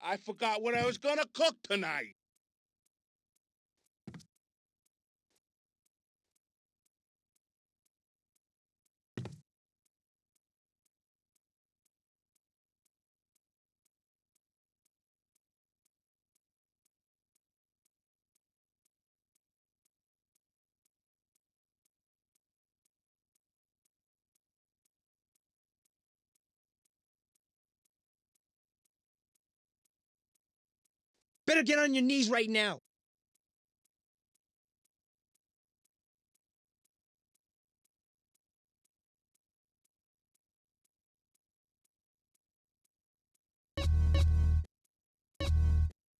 I forgot what I was gonna cook tonight. Better get on your knees right now.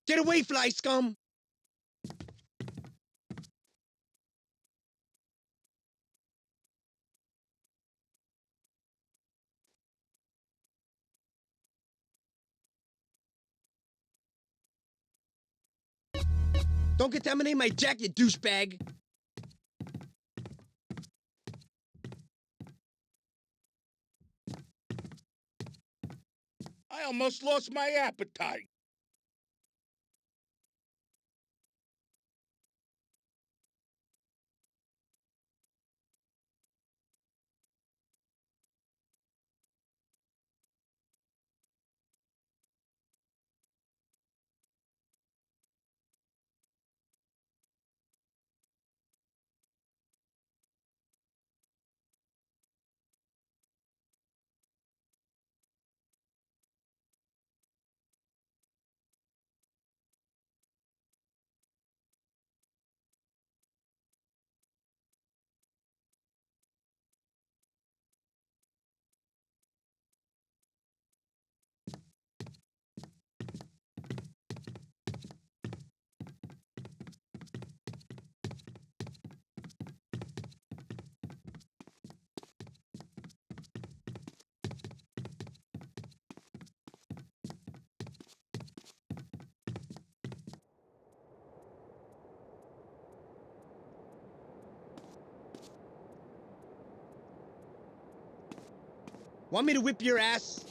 Get away, fly scum! Don't contaminate my jacket, douchebag! I almost lost my appetite. Want me to whip your ass?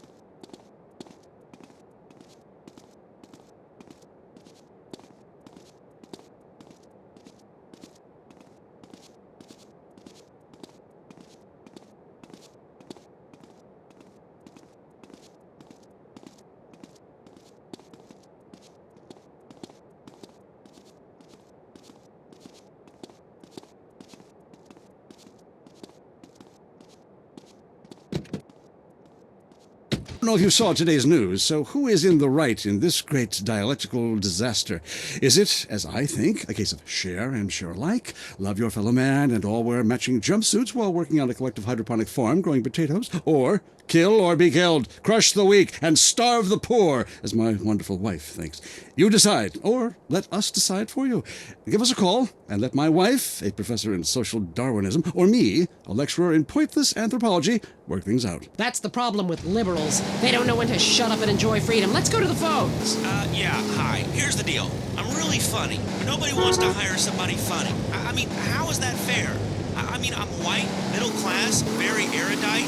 I don't know if you saw today's news, so who is in the right in this great dialectical disaster? Is it, as I think, a case of share and share alike, love your fellow man, and all wear matching jumpsuits while working on a collective hydroponic farm growing potatoes? Or kill or be killed, crush the weak, and starve the poor, as my wonderful wife thinks? You decide, or let us decide for you. Give us a call, and let my wife, a professor in social Darwinism, or me, a lecturer in pointless anthropology, work things out. That's the problem with liberals. They don't know when to shut up and enjoy freedom. Let's go to the phones. Yeah, hi. Here's the deal. I'm really funny, but nobody wants to hire somebody funny. I mean, how is that fair? I mean, I'm white, middle class, very erudite,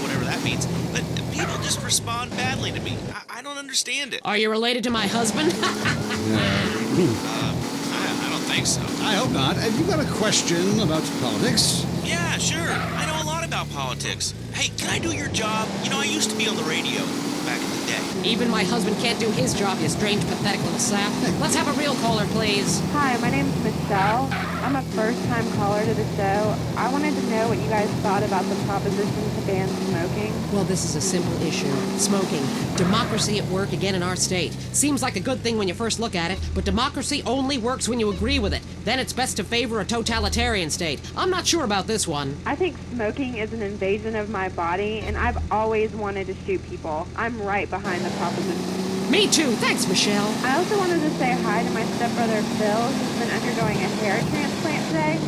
whatever that means. But people just respond badly to me. I don't understand it. Are you related to my husband? I don't think so. I hope not. Have you got a question about politics? Yeah, sure. I know a lot about politics. Hey, can I do your job? I used to be on the radio back in the day. Even my husband can't do his job, you strange, pathetic little sap. Let's have a real caller, please. Hi, my name's Michelle. I'm a first-time caller to the show. I wanted to know what you guys thought about the proposition to ban smoking. Well, this is a simple issue. Smoking. Democracy at work again in our state. Seems like a good thing when you first look at it, but democracy only works when you agree with it. Then it's best to favor a totalitarian state. I'm not sure about this one. I think smoking is an invasion of my body, and I've always wanted to shoot people. I'm right behind the proposition. Me too. Thanks, Michelle. I also wanted to say hi to my stepbrother Phil, who's been undergoing a hair transplant today.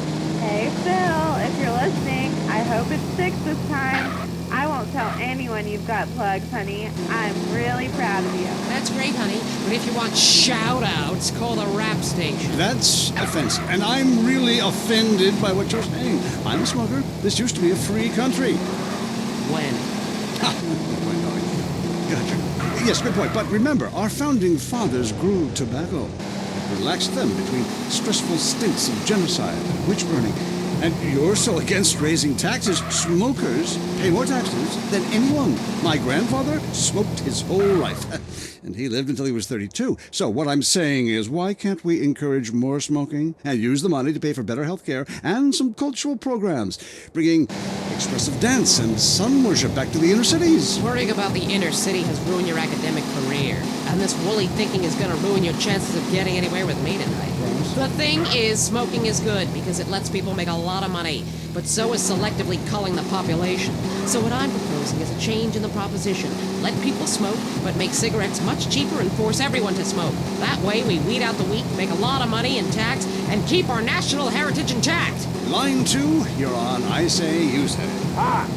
Hey Phil, if you're listening, I hope it sticks this time. I won't tell anyone you've got plugs, honey. I'm really proud of you. That's great, honey. But if you want shout-outs, call the rap station. That's offensive, and I'm really offended by what you're saying. I'm a smoker. This used to be a free country. When? Gotcha. Yes, good point. But remember, our founding fathers grew tobacco. It relaxed them between stressful stints of genocide and witch burning. And you're so against raising taxes. Smokers pay more taxes than anyone. My grandfather smoked his whole life, and he lived until he was 32. So what I'm saying is, why can't we encourage more smoking and use the money to pay for better health care and some cultural programs, bringing expressive dance and sun worship back to the inner cities? Worrying about the inner city has ruined your academic career, and this woolly thinking is going to ruin your chances of getting anywhere with me tonight. The thing is, smoking is good because it lets people make a lot of money, but so is selectively culling the population. So what I'm proposing is a change in the proposition. Let people smoke, but make cigarettes much cheaper and force everyone to smoke. That way we weed out the weak, make a lot of money in tax, and keep our national heritage intact. Line 2, you're on I Say, You Say. Hi,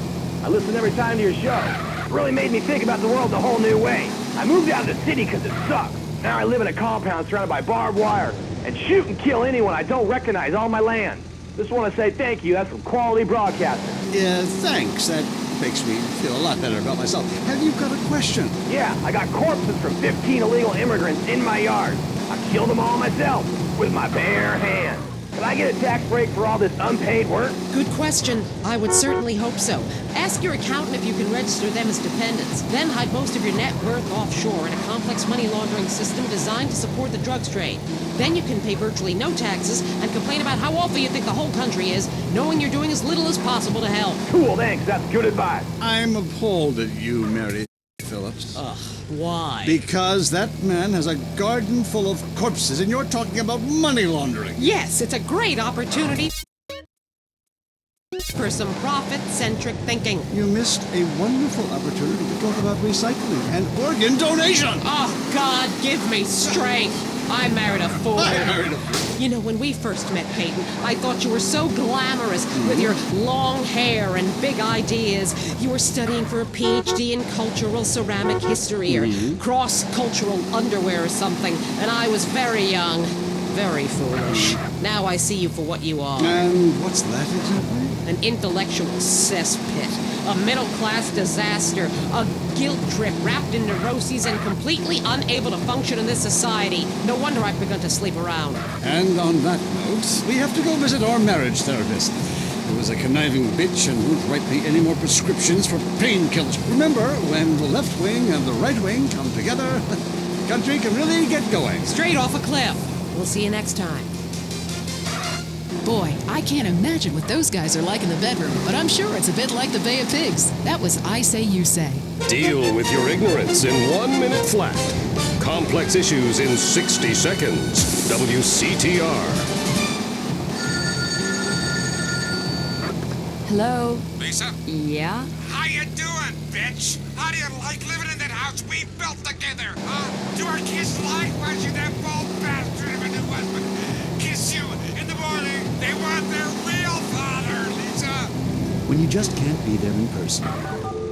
I listen every time to your show. It really made me think about the world a whole new way. I moved out of the city because it sucks. Now I live in a compound surrounded by barbed wire and shoot and kill anyone I don't recognize on my land. Just want to say thank you. That's some quality broadcasting. Yeah, thanks. That makes me feel a lot better about myself. Have you got a question? Yeah, I got corpses from 15 illegal immigrants in my yard. I killed them all myself with my bare hands. Can I get a tax break for all this unpaid work? Good question. I would certainly hope so. Ask your accountant if you can register them as dependents. Then hide most of your net worth offshore in a complex money laundering system designed to support the drugs trade. Then you can pay virtually no taxes and complain about how awful you think the whole country is, knowing you're doing as little as possible to help. Cool, thanks. That's good advice. I'm appalled at you, Mary Phillips. Ugh, why? Because that man has a garden full of corpses, and you're talking about money laundering. Yes, it's a great opportunity for some profit-centric thinking. You missed a wonderful opportunity to talk about recycling and organ donation. Oh, God, give me strength. I married a fool. You know, when we first met, Peyton, I thought you were so glamorous with your long hair and big ideas. You were studying for a PhD in cultural ceramic history or cross-cultural underwear or something, and I was very young, very foolish. Now I see you for what you are. And what's that exactly? An intellectual cesspit, a middle-class disaster, a guilt trip wrapped in neuroses and completely unable to function in this society. No wonder I've begun to sleep around. And on that note, we have to go visit our marriage therapist. Who was a conniving bitch and won't write me any more prescriptions for painkillers. Remember, when the left wing and the right wing come together, the country can really get going. Straight off a cliff. We'll see you next time. Boy, I can't imagine what those guys are like in the bedroom, but I'm sure it's a bit like the Bay of Pigs. That was I Say, You Say. Deal with your ignorance in 1 minute flat. Complex issues in 60 seconds. WCTR. Hello? Lisa? Yeah? How you doing, bitch? How do you like living in that house we built together, huh? Do our kids like watching that bald bastard of a new husband kiss you in the morning? They want their real father, Lisa. When you just can't be there in person,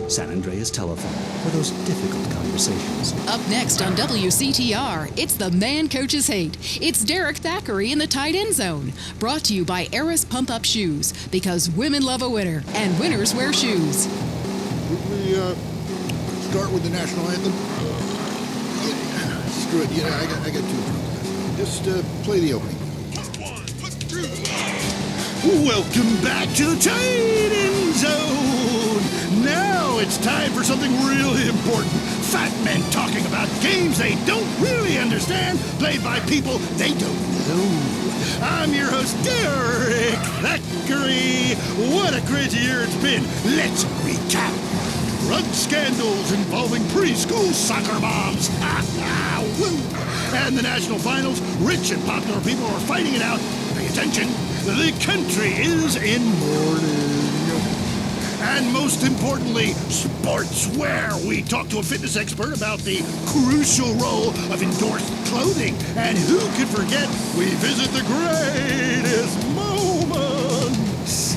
San Andreas Telephone for those difficult conversations. Up next on WCTR, it's The Man Coaches Hate. It's Derek Thackeray in the tight end zone. Brought to you by Eris Pump Up Shoes, because women love a winner, and winners wear shoes. Would we start with the national anthem? Screw it, I got too drunk. Just play the opening. Welcome back to the tight end zone. Now it's time for something really important. Fat men talking about games they don't really understand, played by people they don't know. I'm your host, Derek Thackeray. What a crazy year it's been. Let's recap. Drug scandals involving preschool soccer moms. Woo! And the national finals, rich and popular people are fighting it out. Pay attention. The country is in mourning. And most importantly, sports, where we talk to a fitness expert about the crucial role of endorsed clothing. And who could forget, we visit the greatest moments.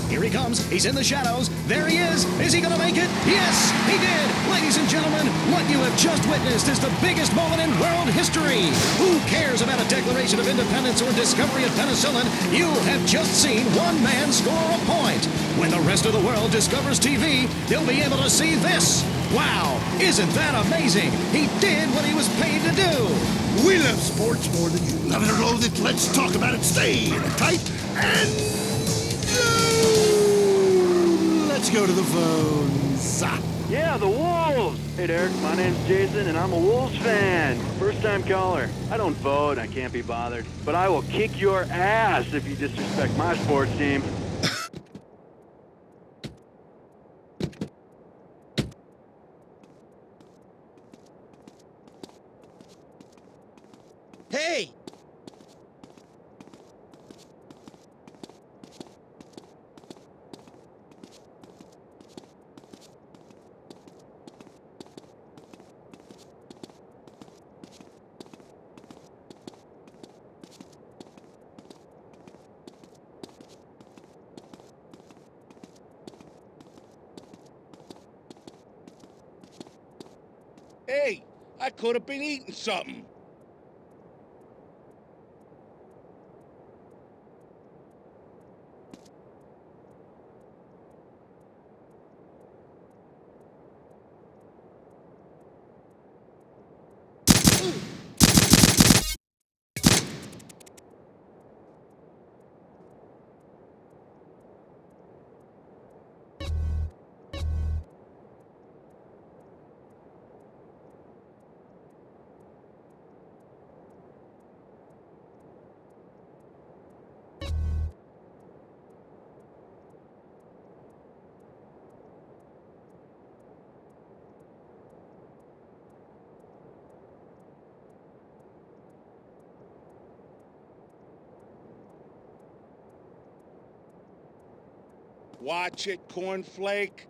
Here he comes. He's in the shadows. There he is. Is he going to make it? Yes, he did. Ladies and gentlemen, what you have just witnessed is the biggest moment in world history. Who cares about a Declaration of Independence or discovery of penicillin? You have just seen one man score a point. When the rest of the world discovers TV, they'll be able to see this. Wow, isn't that amazing? He did what he was paid to do. We love sports more than you. Love it or loathe it, let's talk about it. Stay in it tight and let's go to the phones. Yeah, the Wolves! Hey, Derek, my name's Jason, and I'm a Wolves fan. First-time caller. I don't vote, I can't be bothered. But I will kick your ass if you disrespect my sports team. Hey! Hey, I could have been eating something. Watch it, cornflake.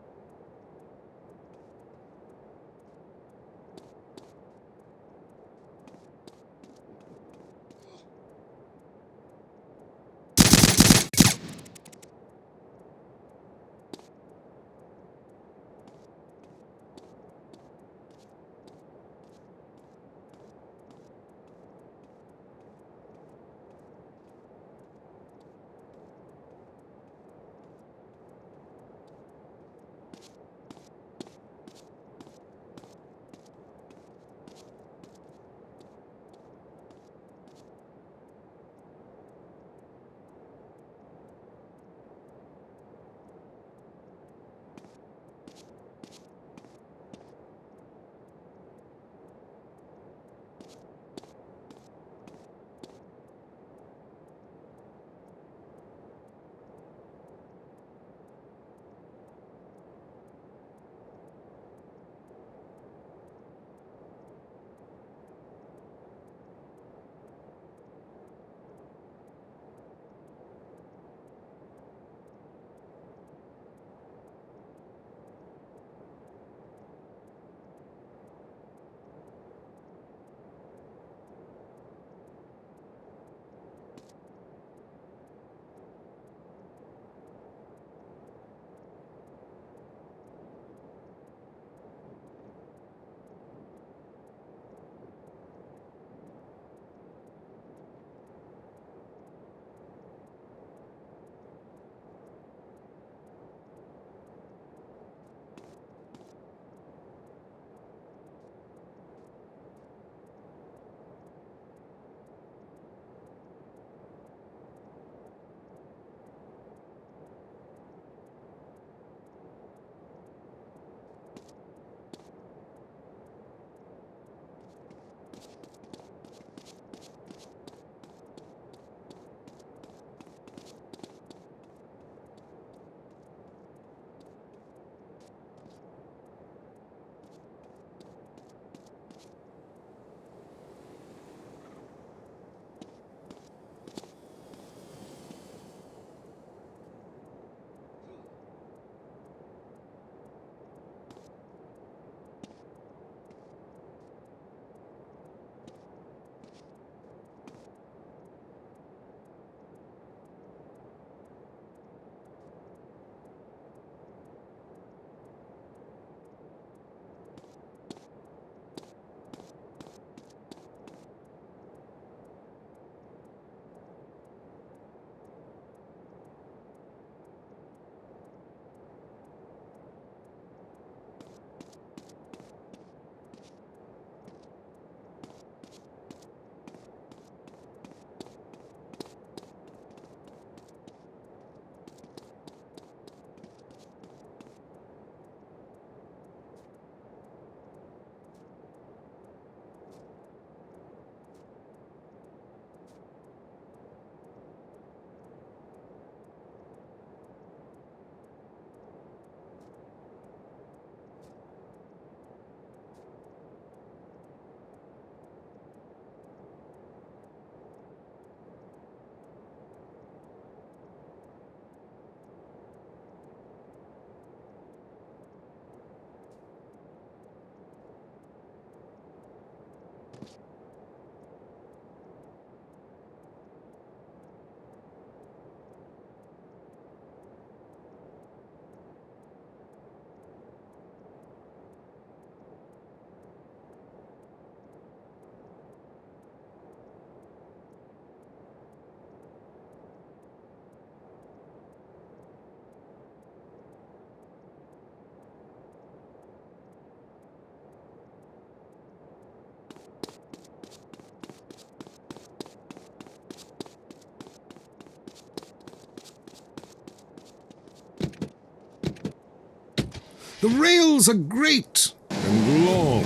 The rails are great and long.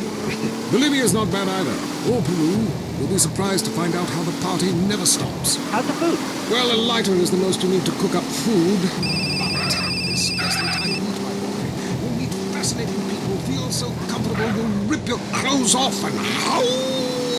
Bolivia's not bad either. Or Peru. You'll be surprised to find out how the party never stops. How's the food? Well, a lighter is the most you need to cook up food. But this scarcely time to eat, my boy. You'll meet fascinating people, feel so comfortable you'll rip your clothes off and howl.